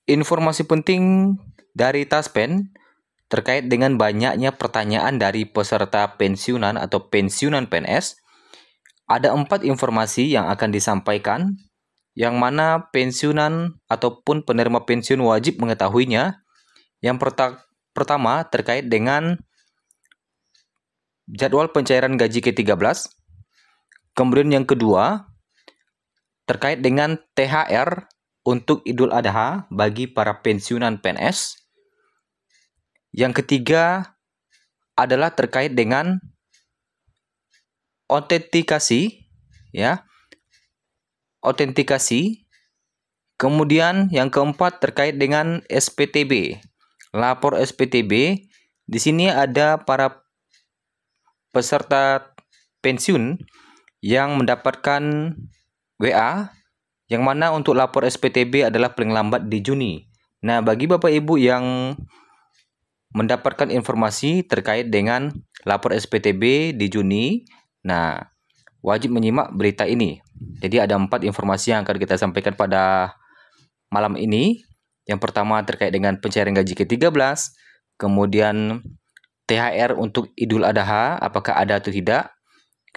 Informasi penting dari Taspen terkait dengan banyaknya pertanyaan dari peserta pensiunan atau pensiunan PNS. Ada 4 informasi yang akan disampaikan, yang mana pensiunan ataupun penerima pensiun wajib mengetahuinya. Yang pertama terkait dengan jadwal pencairan gaji ke-13. Kemudian yang kedua terkait dengan THR untuk Idul Adha bagi para pensiunan PNS. Yang ketiga adalah terkait dengan autentikasi, ya. Autentikasi. Kemudian yang keempat terkait dengan SPTB. Lapor SPTB. Di sini ada para peserta pensiun yang mendapatkan WA, yang mana untuk lapor SPTB adalah paling lambat di Juni. Nah, bagi Bapak Ibu yang mendapatkan informasi terkait dengan lapor SPTB di Juni, nah, wajib menyimak berita ini. Jadi ada 4 informasi yang akan kita sampaikan pada malam ini. Yang pertama terkait dengan pencairan gaji ke-13, kemudian THR untuk Idul Adha, apakah ada atau tidak,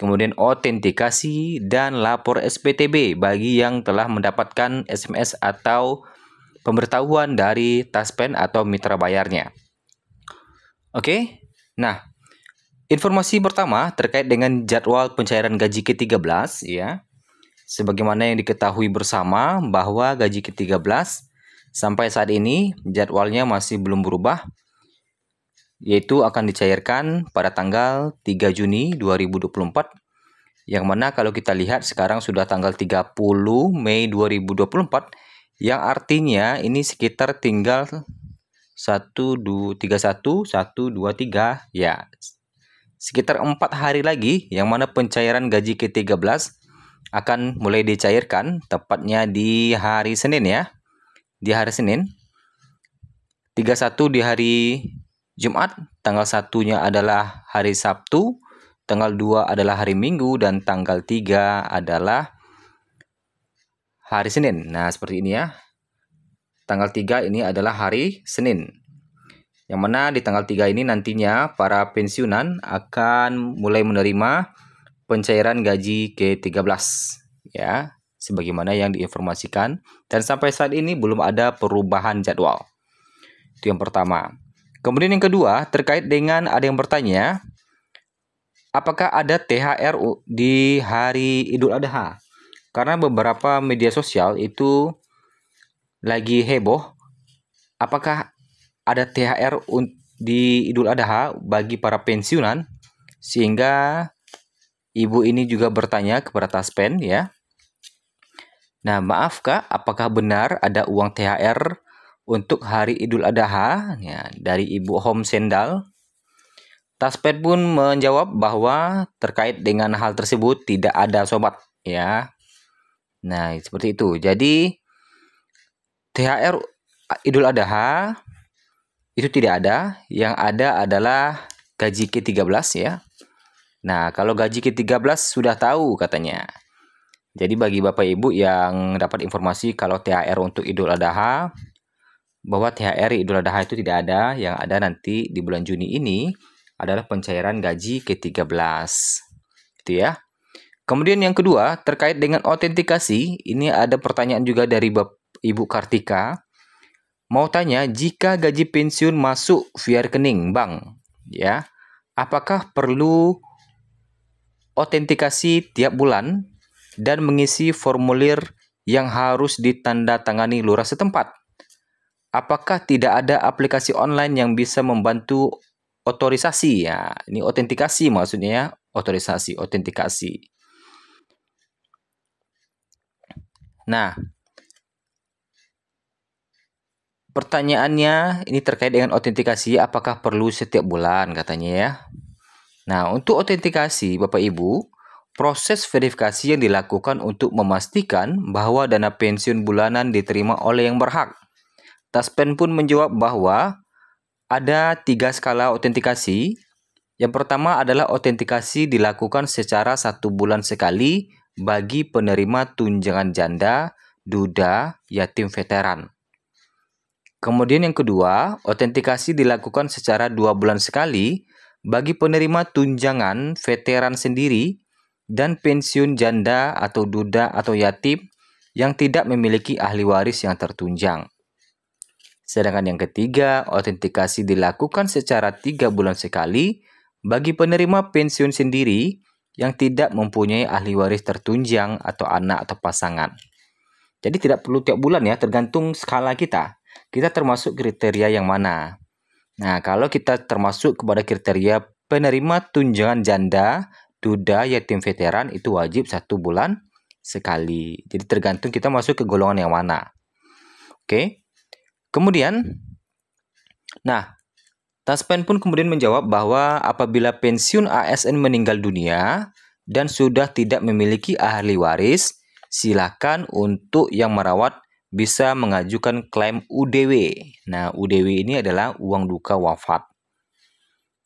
kemudian autentikasi dan lapor SPTB bagi yang telah mendapatkan SMS atau pemberitahuan dari Taspen atau mitra bayarnya. Oke, nah, informasi pertama terkait dengan jadwal pencairan gaji ke-13, ya. Sebagaimana yang diketahui bersama bahwa gaji ke-13 sampai saat ini jadwalnya masih belum berubah, yaitu akan dicairkan pada tanggal 3 Juni 2024, yang mana kalau kita lihat sekarang sudah tanggal 30 Mei 2024, yang artinya ini sekitar tinggal 1, 2, 3, ya, sekitar 4 hari lagi, yang mana pencairan gaji ke-13 akan mulai dicairkan, tepatnya di hari Senin, ya. Di hari Senin. 31 di hari Jumat, tanggal 1-nya adalah hari Sabtu, tanggal 2 adalah hari Minggu, dan tanggal 3 adalah hari Senin. Nah, seperti ini, ya. Tanggal 3 ini adalah hari Senin. Yang mana di tanggal 3 ini nantinya para pensiunan akan mulai menerima pencairan gaji ke-13, ya, sebagaimana yang diinformasikan, dan sampai saat ini belum ada perubahan jadwal. Itu yang pertama. Kemudian yang kedua terkait dengan ada yang bertanya, apakah ada THR di hari Idul Adha? Karena beberapa media sosial itu lagi heboh, apakah ada THR di Idul Adha bagi para pensiunan, sehingga ibu ini juga bertanya kepada Taspen, ya. Nah, maaf Kak, apakah benar ada uang THR untuk hari Idul Adha, ya, dari Ibu Home Sendal? Taspen pun menjawab bahwa terkait dengan hal tersebut tidak ada sobat, ya. Nah, seperti itu. Jadi THR Idul Adha itu tidak ada, yang ada adalah gaji ke-13, ya. Nah, kalau gaji ke-13 sudah tahu katanya. Jadi bagi Bapak Ibu yang dapat informasi kalau THR untuk Idul Adha, bahwa THR Idul Adha itu tidak ada, yang ada nanti di bulan Juni ini adalah pencairan gaji ke-13. Itu, ya. Kemudian yang kedua terkait dengan autentikasi, ini ada pertanyaan juga dari Ibu Kartika. Mau tanya, jika gaji pensiun masuk via rekening bank, ya, apakah perlu autentikasi tiap bulan dan mengisi formulir yang harus ditandatangani lurah setempat? Apakah tidak ada aplikasi online yang bisa membantu otorisasi? Ya, ini autentikasi maksudnya, ya, otorisasi, autentikasi. Nah, pertanyaannya ini terkait dengan autentikasi, apakah perlu setiap bulan katanya, ya. Nah, untuk autentikasi Bapak Ibu, proses verifikasi yang dilakukan untuk memastikan bahwa dana pensiun bulanan diterima oleh yang berhak. Taspen pun menjawab bahwa ada 3 skala autentikasi. Yang pertama adalah autentikasi dilakukan secara 1 bulan sekali bagi penerima tunjangan janda, duda, yatim veteran. Kemudian yang kedua, autentikasi dilakukan secara 2 bulan sekali bagi penerima tunjangan veteran sendiri dan pensiun janda atau duda atau yatim yang tidak memiliki ahli waris yang tertunjang. Sedangkan yang ketiga, autentikasi dilakukan secara 3 bulan sekali bagi penerima pensiun sendiri yang tidak mempunyai ahli waris tertunjang atau anak atau pasangan. Jadi tidak perlu tiap bulan ya, tergantung skala kita. Kita termasuk kriteria yang mana. Nah, kalau kita termasuk kepada kriteria penerima tunjangan janda, duda, yatim veteran, itu wajib 1 bulan sekali. Jadi tergantung kita masuk ke golongan yang mana. Oke. Kemudian, nah, Taspen pun kemudian menjawab bahwa apabila pensiun ASN meninggal dunia dan sudah tidak memiliki ahli waris, silakan untuk yang merawat bisa mengajukan klaim UDW. Nah, UDW ini adalah uang duka wafat.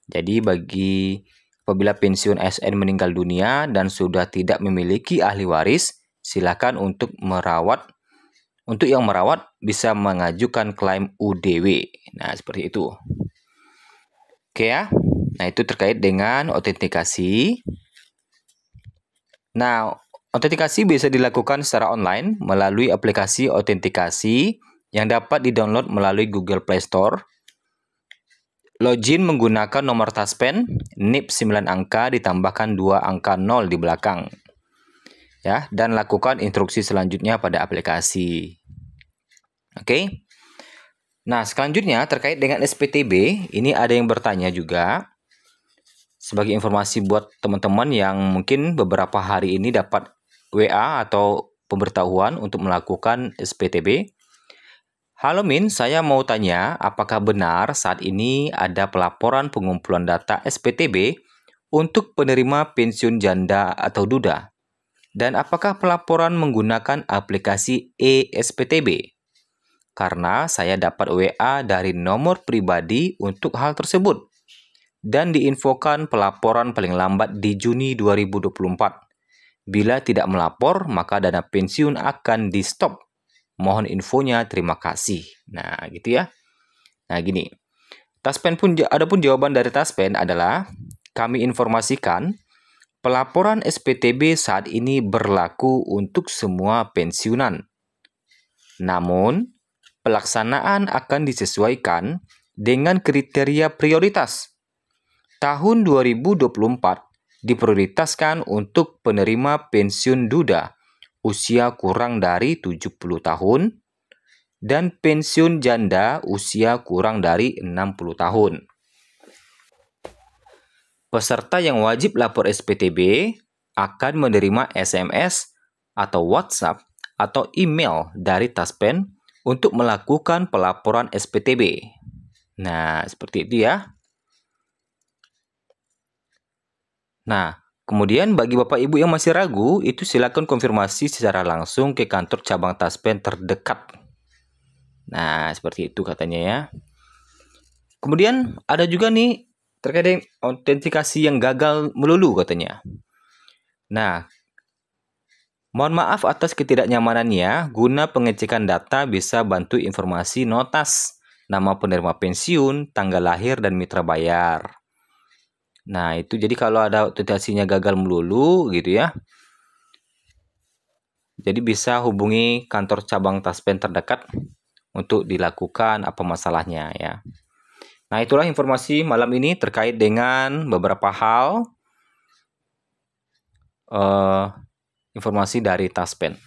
Jadi apabila pensiun ASN meninggal dunia dan sudah tidak memiliki ahli waris, silakan untuk yang merawat bisa mengajukan klaim UDW. Nah, seperti itu. Oke ya. Nah, itu terkait dengan autentikasi. Nah, autentikasi bisa dilakukan secara online melalui aplikasi autentikasi yang dapat di-download melalui Google Play Store. Login menggunakan nomor Taspen, NIP 9 angka ditambahkan 2 angka 0 di belakang. Ya, dan lakukan instruksi selanjutnya pada aplikasi. Oke. Nah, selanjutnya terkait dengan SPTB, ini ada yang bertanya juga. Sebagai informasi buat teman-teman yang mungkin beberapa hari ini dapat WA atau pemberitahuan untuk melakukan SPTB. Halo Min, saya mau tanya apakah benar saat ini ada pelaporan pengumpulan data SPTB untuk penerima pensiun janda atau duda? Dan apakah pelaporan menggunakan aplikasi e-SPTB? Karena saya dapat WA dari nomor pribadi untuk hal tersebut. Dan diinfokan pelaporan paling lambat di Juni 2024. Bila tidak melapor, maka dana pensiun akan di-stop. Mohon infonya, terima kasih. Nah, gitu ya. Nah, gini. Adapun jawaban dari Taspen adalah, kami informasikan, pelaporan SPTB saat ini berlaku untuk semua pensiunan. Namun, pelaksanaan akan disesuaikan dengan kriteria prioritas. Tahun 2024 diprioritaskan untuk penerima pensiun duda usia kurang dari 70 tahun dan pensiun janda usia kurang dari 60 tahun. Peserta yang wajib lapor SPTB akan menerima SMS atau WhatsApp atau email dari Taspen untuk melakukan pelaporan SPTB. Nah, seperti itu ya. Nah, kemudian bagi Bapak Ibu yang masih ragu, itu silakan konfirmasi secara langsung ke kantor cabang Taspen terdekat. Nah, seperti itu katanya ya. Kemudian ada juga nih terkait dengan autentikasi yang gagal melulu katanya. Nah, mohon maaf atas ketidaknyamanannya, guna pengecekan data bisa bantu informasi notas, nama penerima pensiun, tanggal lahir, dan mitra bayar. Nah, itu jadi kalau ada autentikasinya gagal melulu gitu ya. Jadi bisa hubungi kantor cabang Taspen terdekat untuk dilakukan apa masalahnya ya. Nah, itulah informasi malam ini terkait dengan beberapa hal informasi dari Taspen.